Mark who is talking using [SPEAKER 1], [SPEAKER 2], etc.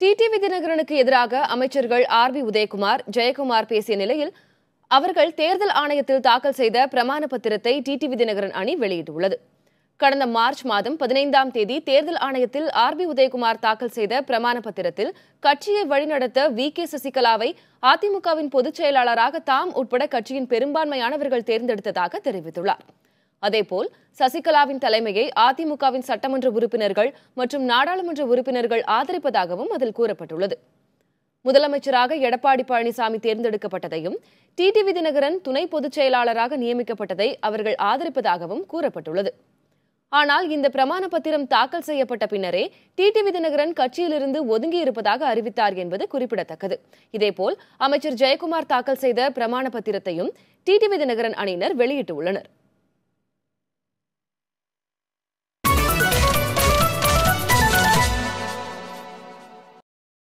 [SPEAKER 1] TTV தினகரனுக்கு எதிராக அமைச்சர்கள் RP. Udhayakumar, Jayakumar பேசிய நிலையில் அவர்கள் தேர்தல் ஆணையத்தில் தாக்கல் செய்த பிரமாண பத்திரத்தை டிடிவி தினகரன் அணி வெளியிட்டுள்ளது. கடந்த மார்ச் மாதம் 15ஆம் தேதி தேர்தல் ஆணையத்தில் ஆர்.பி. உதயகுமார் தாக்கல் செய்த பிரமாண பத்திரத்தில் கட்சியை வழிநடத்த வி.கே. சசிகலாவை அதிமுகவின் பொதுச் செயலாளராக தாம் உட்பட கட்சியின் பெரும்பான்மையானவர்கள் தேர்ந்தெடுத்ததாக தெரிவித்துள்ளார். அதேபோல் சசிகலாவின் தலைமையை அதிமுகவின் சட்டமன்ற உறுப்பினர்கள் மற்றும் நாடாளுமன்ற உறுப்பினர்கள் ஆதரிப்பதாகவும் அதில் கூறப்பட்டுள்ளது. முதலமைச்சராக எடப்பாடி பழனிசாமி தேர்ந்தெடுக்கப்பட்டதையும் டிடிவி தினகரன் துணை பொதுச் செயலாளராக நியமிக்கப்பட்டதை அவர்கள் ஆதரிப்பதாகவும் கூறப்பட்டுள்ளது. ஆனால் இந்த பிரமாண பத்திரம் தாக்கல் செய்யப்பட்ட பின்னரே டிடிவி தினகரன் கட்சியிலிருந்து ஒதுங்கியிருப்பதாக அறிவித்தார் என்பது குறிப்பிடத்தக்கது. இதேபோல் அமைச்சர் ஜெயக்குமார் தாக்கல் செய்த பிரமாண பத்திரத்தையும் டிடிவி தினகரன் அணியினர் வெளியிட்டுள்ளனர்.